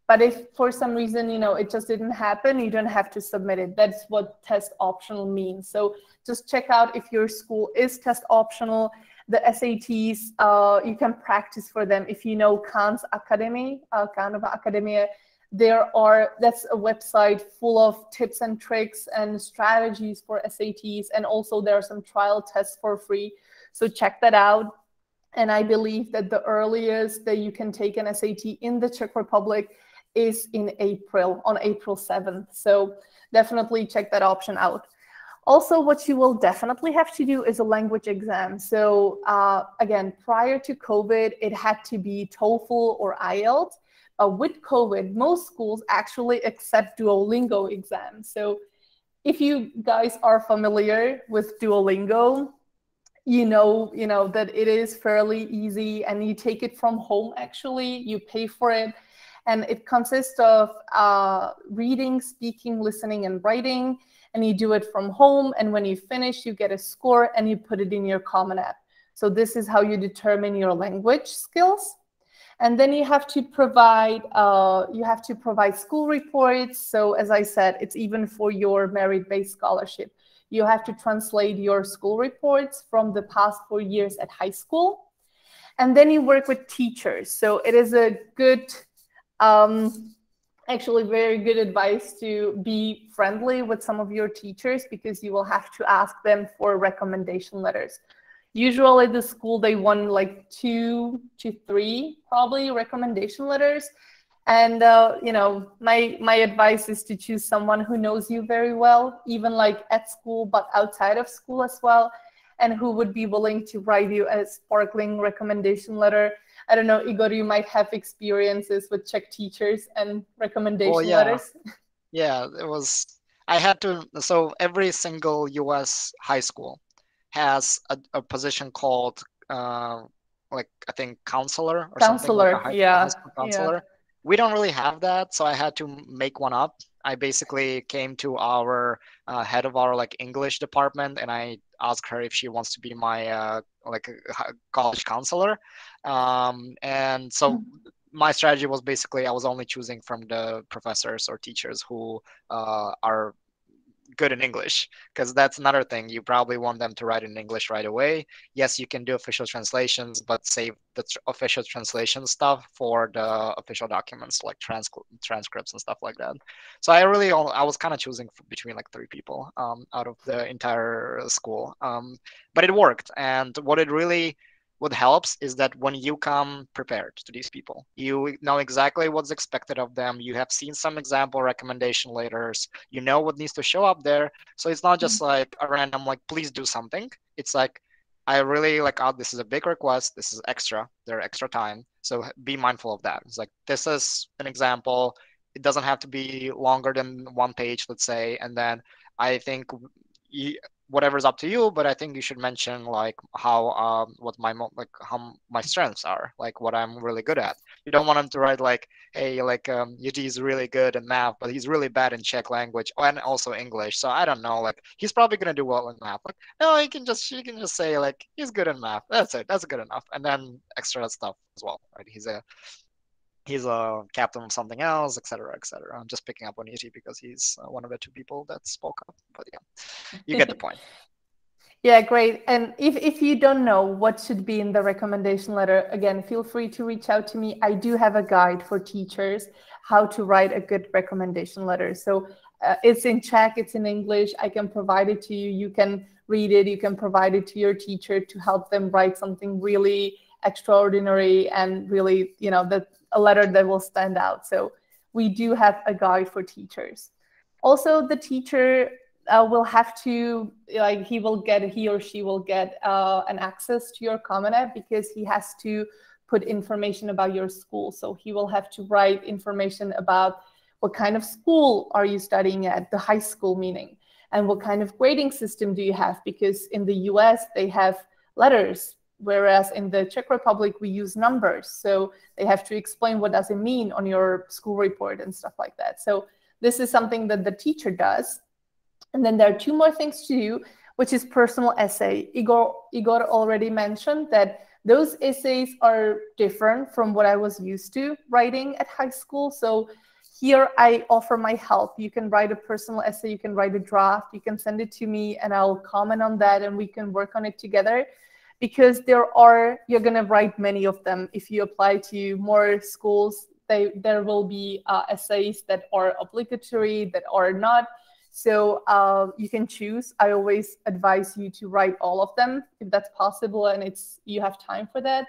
But if for some reason, it just didn't happen, you don't have to submit it. That's what test optional means. So just check out if your school is test optional. The SATs, you can practice for them. If you know Khan's Academy, Khanova Akademie, that's a website full of tips and tricks and strategies for SATs. And also there are some trial tests for free. So check that out. And I believe that the earliest that you can take an SAT in the Czech Republic is on April 7th. So definitely check that option out. Also, what you will definitely have to do is a language exam. So again, prior to COVID, it had to be TOEFL or IELTS. With COVID, most schools actually accept Duolingo exams. So if you guys are familiar with Duolingo, you know that it is fairly easy, and you take it from home. Actually, you pay for it, and it consists of reading, speaking, listening, and writing. And you do it from home. And when you finish, you get a score and you put it in your Common App. So this is how you determine your language skills. And then you have to provide school reports. So as I said, it's even for your merit-based scholarship. You have to translate your school reports from the past 4 years at high school. And then you work with teachers. So it is a good, actually very good advice to be friendly with some of your teachers, because you will have to ask them for recommendation letters. Usually the school, they want like 2 to 3 probably recommendation letters. And you know, my advice is to choose someone who knows you very well, even like at school, but outside of school as well, and who would be willing to write you a sparkling recommendation letter. I don't know, Igor, you might have experiences with Czech teachers and recommendation letters. Yeah, it was. I had to. So every single U.S. high school has a position called, like I think counselor or something, like a high school counselor. Yeah. We don't really have that, so I had to make one up. I basically came to our head of our like English department, and I asked her if she wants to be my like a college counselor. And so my strategy was basically I was only choosing from the professors or teachers who are good in English, because that's another thing. You probably want them to write in English right away. Yes, you can do official translations, but save the official translation stuff for the official documents like transcripts and stuff like that. So I was kind of choosing between like 3 people out of the entire school, but it worked. And what helps is that when you come prepared to these people, you know exactly what's expected of them. You have seen some example recommendation letters. You know what needs to show up there. So it's not just like a random, like, please do something. It's like, I really like, oh, this is a big request. This is extra. They're extra time. So be mindful of that. It's like, this is an example. It doesn't have to be longer than 1 page, let's say. And then I think whatever's up to you, but I think you should mention like how how my strengths are, like what I'm really good at. You don't want them to write like, hey, like Yuji is really good in math, but he's really bad in Czech language and also English. So I don't know, like he's probably gonna do well in math. Like, no, you can just say like he's good in math. That's it. That's good enough. And then extra stuff as well, right? He's a captain of something else, etc., etc. I'm just picking up on Yuji because he's one of the 2 people that spoke up. But yeah, you get the point. Yeah, great. And if you don't know what should be in the recommendation letter, again, feel free to reach out to me. I do have a guide for teachers how to write a good recommendation letter. So it's in Czech, it's in English. I can provide it to you. You can read it. You can provide it to your teacher to help them write something really extraordinary and really, you know, a letter that will stand out. So we do have a guide for teachers. Also, the teacher will have to, like, he or she will get an access to your Common App because he has to put information about your school. So he will have to write information about what kind of school are you studying at, the high school meaning, and what kind of grading system do you have? Because in the US, they have letters, whereas in the Czech Republic, we use numbers. So they have to explain what does it mean on your school report and stuff like that. So this is something that the teacher does. And then there are 2 more things to do, which is personal essay. Igor already mentioned that those essays are different from what I was used to writing at high school. So here I offer my help. You can write a personal essay, you can write a draft, you can send it to me and I'll comment on that and we can work on it together. Because you're gonna write many of them. If you apply to more schools, there will be essays that are obligatory, that are not. So you can choose. I always advise you to write all of them if that's possible and you have time for that.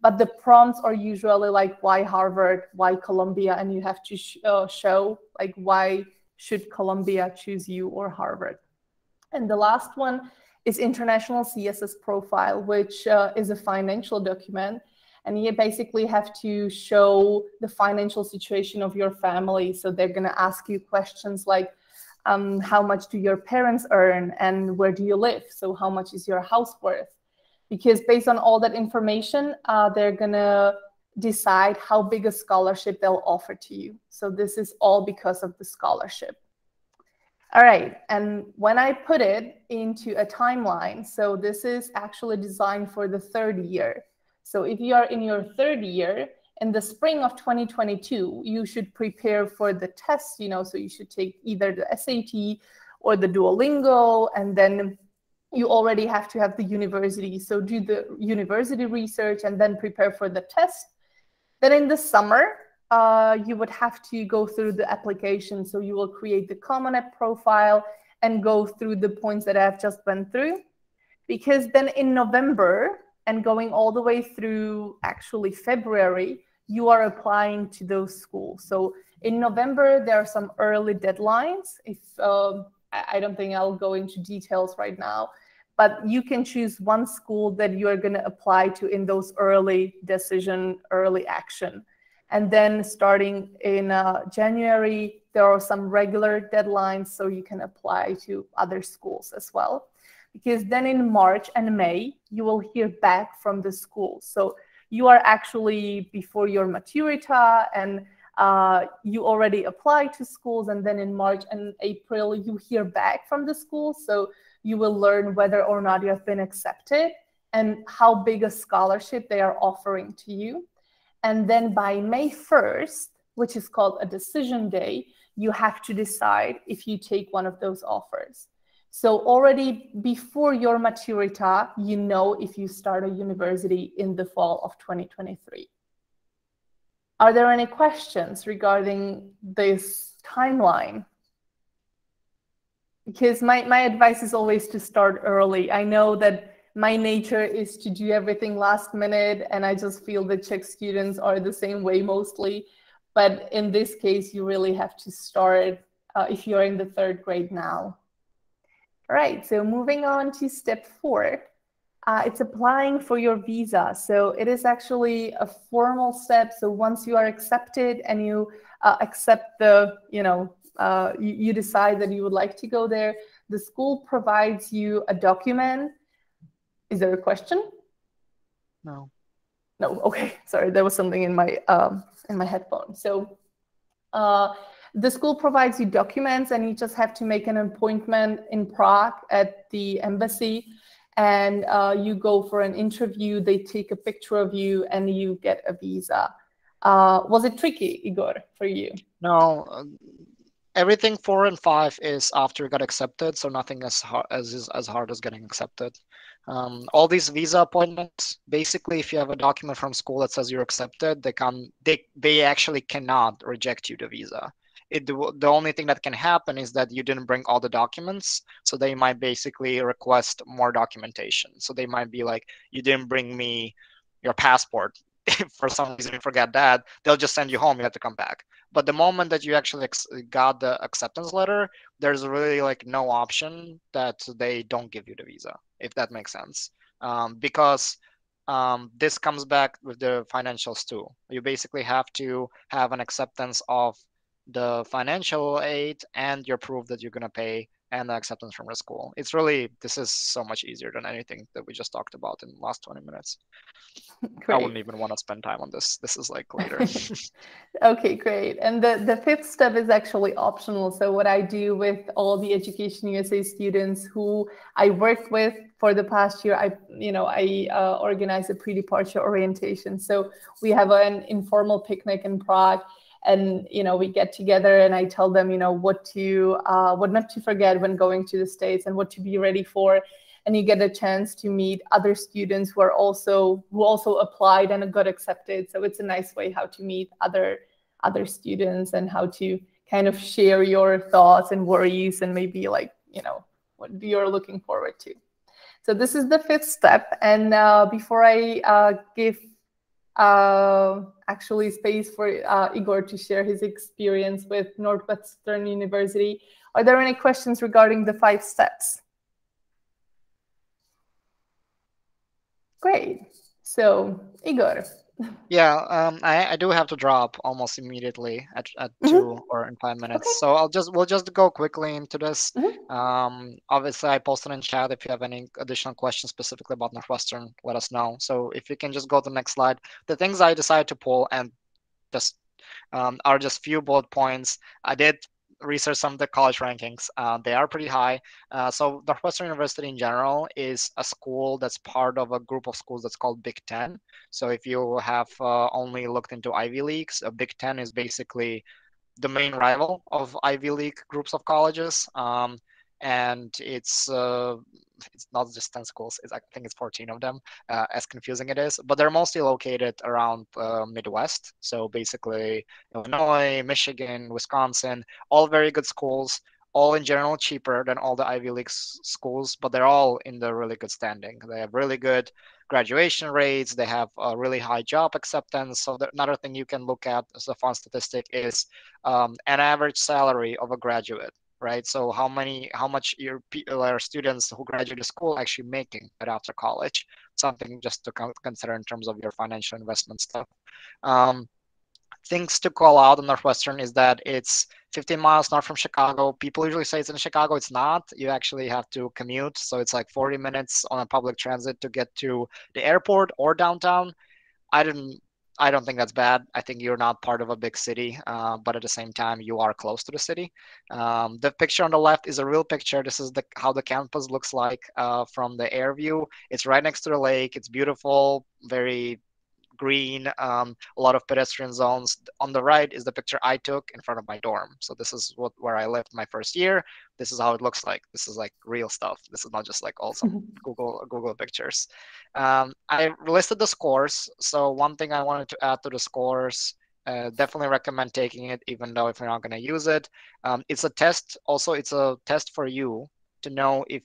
But the prompts are usually like, why Harvard, why Columbia? And you have to show like, why should Columbia choose you or Harvard? And the last one is International CSS Profile, which is a financial document. And you basically have to show the financial situation of your family. So they're going to ask you questions like, how much do your parents earn and where do you live? So how much is your house worth? Because based on all that information, they're going to decide how big a scholarship they'll offer to you. So this is all because of the scholarship. All right, and when I put it into a timeline, so this is actually designed for the 3rd year. So if you are in your 3rd year, in the spring of 2022, you should prepare for the test, so you should take either the SAT or the Duolingo, and then you already have to have the university. So do the university research and then prepare for the test. Then in the summer, you would have to go through the application. So you will create the Common App profile and go through the points that I've just went through. Because then in November and going all the way through actually February, you are applying to those schools. So in November, there are some early deadlines. If I don't think I'll go into details right now, but you can choose one school that you are going to apply to in those early decision, early action. And then starting in January, there are some regular deadlines, so you can apply to other schools as well. Because then in March and May, you will hear back from the school. So you are actually before your maturita, and you already apply to schools, and then in March and April, you hear back from the school. So you will learn whether or not you have been accepted and how big a scholarship they are offering to you. And then by May 1st, which is called a decision day, you have to decide if you take one of those offers. So already before your maturita, you know if you start a university in the fall of 2023. Are there any questions regarding this timeline? Because my advice is always to start early. I know that my nature is to do everything last minute, and I just feel that Czech students are the same way mostly. But in this case, you really have to start if you're in the 3rd grade now. All right, so moving on to step 4. It's applying for your visa. So it is actually a formal step. So once you are accepted and you accept the, you decide that you would like to go there, the school provides you a document. Is there a question? No. No, okay, sorry, there was something in my headphone. So the school provides you documents, and you just have to make an appointment in Prague at the embassy, and you go for an interview. They take a picture of you, and you get a visa. Was it tricky, Igor, for you? No. Everything 4 and 5 is after you got accepted, so nothing as hard as getting accepted. All these visa appointments, basically, if you have a document from school that says you're accepted, they actually cannot reject you the visa. The only thing that can happen is that you didn't bring all the documents, so they might basically request more documentation. So they might be like, you didn't bring me your passport. If for some reason you forget that, they'll just send you home. You have to come back. But the moment that you actually got the acceptance letter, there's really like no option that they don't give you the visa, if that makes sense. Because this comes back with the financials too. You basically have to have an acceptance of the financial aid and your proof that you're going to pay and the acceptance from the school. This is so much easier than anything that we just talked about in the last 20 minutes. Great. I wouldn't even want to spend time on this. This is like later. Okay, great. And the 5th step is actually optional. So what I do with all the Education USA students who I worked with for the past year, I organize a pre-departure orientation. So we have an informal picnic in Prague, and we get together, and I tell them what not to forget when going to the States and what to be ready for. And you get a chance to meet other students who also applied and got accepted. So it's a nice way how to meet other students and how to kind of share your thoughts and worries and maybe what you're looking forward to. So this is the 5th step. And before I give actually space for Igor to share his experience with Northwestern University, are there any questions regarding the 5 steps? Great. So, Igor. Yeah, I do have to drop almost immediately at 2 or in 5 minutes. Okay. So we'll just go quickly into this. Obviously, I posted in chat if you have any additional questions specifically about Northwestern, let us know. So if you can just go to the next slide. The things I decided to pull and just are just few bullet points. I did research some of the college rankings. They are pretty high. So Northwestern University in general is a school that's part of a group of schools that's called Big Ten. So if you have only looked into Ivy Leagues, Big Ten is basically the main rival of Ivy League groups of colleges. And it's not just 10 schools. I think it's 14 of them, as confusing it is. But they're mostly located around Midwest. So basically Illinois, Michigan, Wisconsin, all very good schools, all in general cheaper than all the Ivy League schools, but they're all in the really good standing. They have really good graduation rates. They have a really high job acceptance. So another thing you can look at as a fun statistic is an average salary of a graduate, right? So how much your students who graduate school actually making right after college? Something just to consider in terms of your financial investment stuff. Things to call out on Northwestern is that it's 15 miles north from Chicago. People usually say it's in Chicago. It's not. You actually have to commute. So it's like 40 minutes on a public transit to get to the airport or downtown. I don't think that's bad. I think you're not part of a big city, but at the same time, you are close to the city. The picture on the left is a real picture. This is how the campus looks like from the air view. It's right next to the lake. It's beautiful, very green, a lot of pedestrian zones. On the right is the picture I took in front of my dorm. So this is where I lived my first year. This is how it looks like. This is like real stuff. This is not just like all some Google pictures. I listed the scores. So one thing I wanted to add to the scores, definitely recommend taking it, even though if you're not going to use it. It's a test. Also, it's a test for you to know if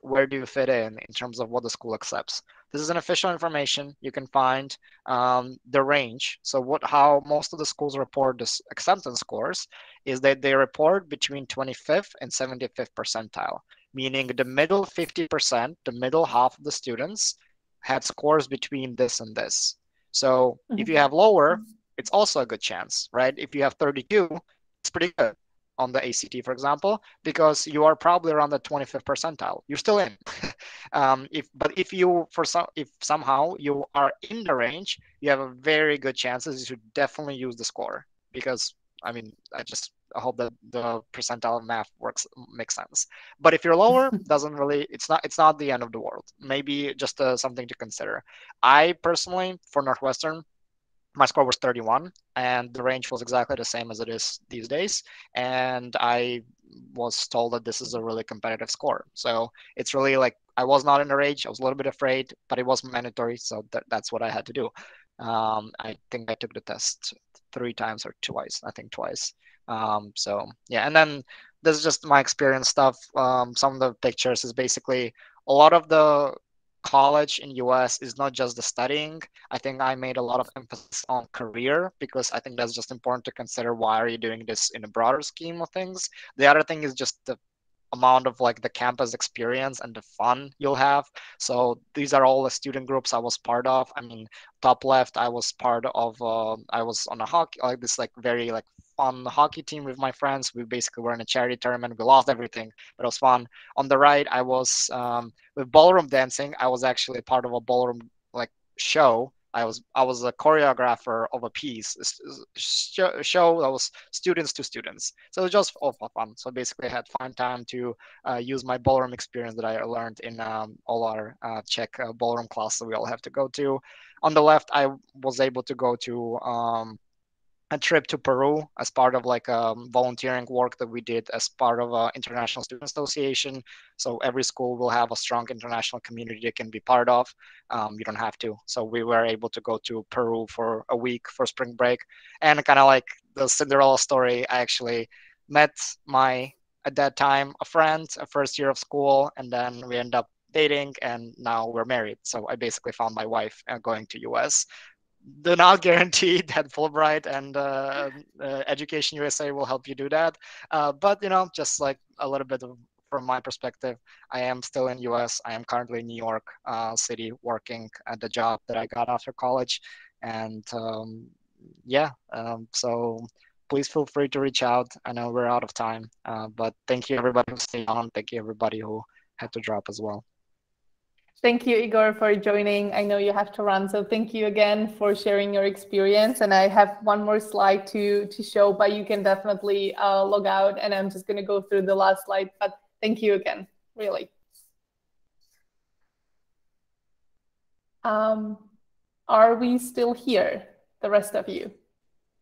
where do you fit in terms of what the school accepts. This is an official information. You can find the range. So how most of the schools report this acceptance scores is that they report between 25th and 75th percentile, meaning the middle 50%, the middle half of the students had scores between this and this. So if you have lower, it's also a good chance, right? If you have 32, it's pretty good on the ACT, for example, because you are probably around the 25th percentile. You're still in. If somehow you are in the range, you have a very good chances you should definitely use the score, because I hope that the percentile of math makes sense. But if you're lower, it's not the end of the world. Maybe just something to consider. I personally, for Northwestern, my score was 31, and the range was exactly the same as it is these days. And I was told that this is a really competitive score. So it's really I was not in the range. I was a little bit afraid, but it was mandatory. So that's what I had to do. I think I took the test 3 times or twice. I think twice. So yeah, and then this is just my experience stuff. Some of the pictures is basically a lot of the college in US is not just the studying. I think I made a lot of emphasis on career, because I think that's just important to consider. Why are you doing this in a broader scheme of things? The other thing is just the amount of the campus experience and the fun you'll have. So these are all the student groups I was part of. I mean, top left, I was part of, I was on a hockey, very fun hockey team with my friends. We basically were in a charity tournament. We lost everything, but it was fun. On the right, I was with ballroom dancing. I was actually part of a ballroom show. I was a choreographer of a piece, show that was students to students. So it was just all for fun. So basically I had fun time to use my ballroom experience that I learned in all our Czech ballroom classes we all have to go to. On the left, I was able to go to a trip to Peru as part of volunteering work that we did as part of an International Student Association. So every school will have a strong international community they can be part of. You don't have to. So we were able to go to Peru for a week for spring break. And kind of like the Cinderella story, I actually met at that time, a friend, a first year of school, and then we ended up dating, and now we're married. So I basically found my wife going to US. Do not guarantee that Fulbright and EducationUSA will help you do that. But, just a little bit from my perspective, I am still in US. I am currently in New York City working at the job that I got after college. And so please feel free to reach out. I know we're out of time, but thank you everybody who stayed on. Thank you everybody who had to drop as well. Thank you, Igor, for joining. I know you have to run, so thank you again for sharing your experience. And I have one more slide to show, but you can definitely log out, and I'm just going to go through the last slide. But thank you again, really. Are we still here, the rest of you?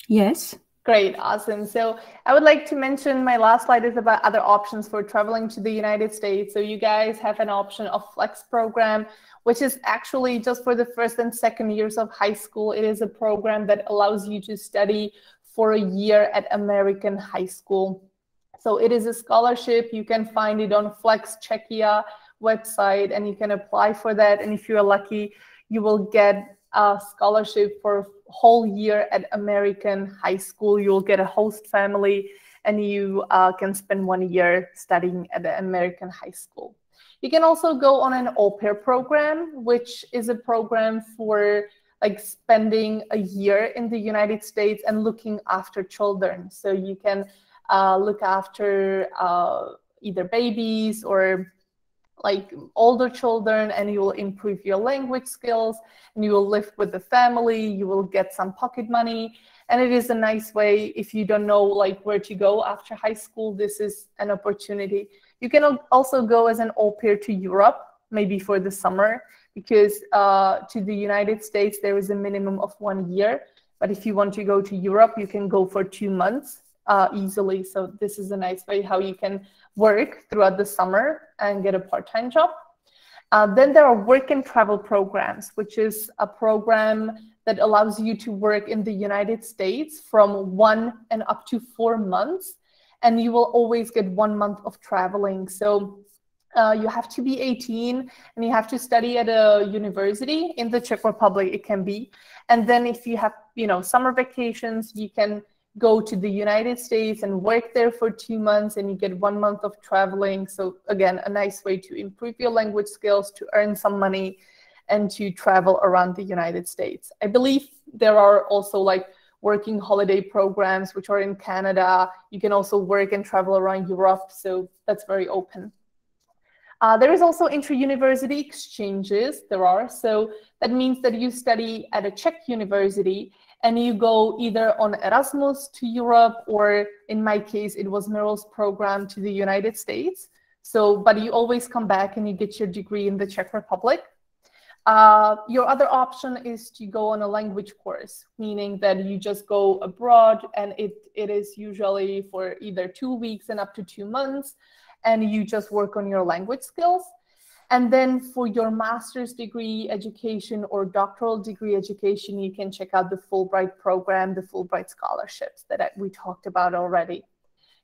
Yes. Great, awesome. So I would like to mention my last slide is about other options for traveling to the United States. So you guys have an option of Flex program, which is actually just for the first and second years of high school. It is a program that allows you to study for a year at American high school. So it is a scholarship. You can find it on Flex Czechia, website, and you can apply for that. And if you're lucky, you will get a scholarship for a whole year at American high school. You'll get a host family, and you can spend 1 year studying at the American high school. You can also go on an au pair program, which is a program for like spending a year in the United States and looking after children. So you can look after either babies or like older children, and you will improve your language skills, and you will live with the family, you will get some pocket money. And it is a nice way, if you don't know like where to go after high school, this is an opportunity. You can also go as an au pair to Europe, maybe for the summer, because to the United States, there is a minimum of 1 year. But if you want to go to Europe, you can go for 2 months easily. So this is a nice way how you can work throughout the summer and get a part-time job. Then there are work and travel programs, which is a program that allows you to work in the United States from 1 and up to 4 months. And you will always get 1 month of traveling. So you have to be 18 and you have to study at a university in the Czech Republic, it can be. And then if you have, summer vacations, you can go to the United States and work there for 2 months, and you get 1 month of traveling. So again, a nice way to improve your language skills, to earn some money, and to travel around the United States. I believe there are also like working holiday programs, which are in Canada. You can also work and travel around Europe. So that's very open. There is also inter-university exchanges. So that means that you study at a Czech university and you go either on Erasmus to Europe, or in my case, it was Meryl's program to the United States. But you always come back and you get your degree in the Czech Republic. Your other option is to go on a language course, meaning that you just go abroad, and it is usually for either 2 weeks and up to 2 months, and you just work on your language skills. And then for your master's degree education or doctoral degree education, you can check out the Fulbright program, the Fulbright scholarships that we talked about already.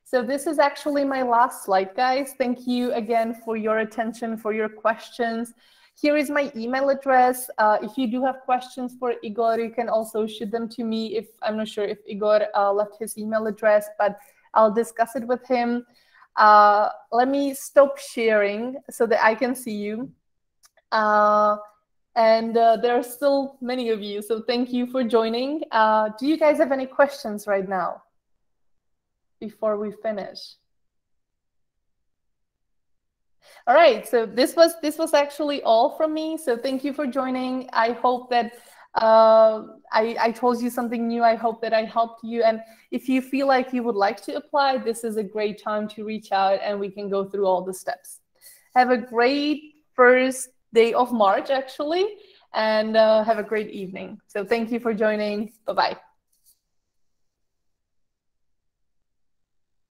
So this is actually my last slide, guys. Thank you again for your attention, for your questions. Here is my email address. If you do have questions for Igor, you can also shoot them to me. I'm not sure if Igor left his email address, but I'll discuss it with him. Let me stop sharing so that I can see you. There are still many of you, so thank you for joining. Do you guys have any questions right now before we finish? All right, so this was actually all from me. So thank you for joining. I hope that I told you something new. I hope that I helped you. And if you feel like you would like to apply, this is a great time to reach out and we can go through all the steps. Have a great first day of March, actually, and have a great evening. So thank you for joining. Bye-bye.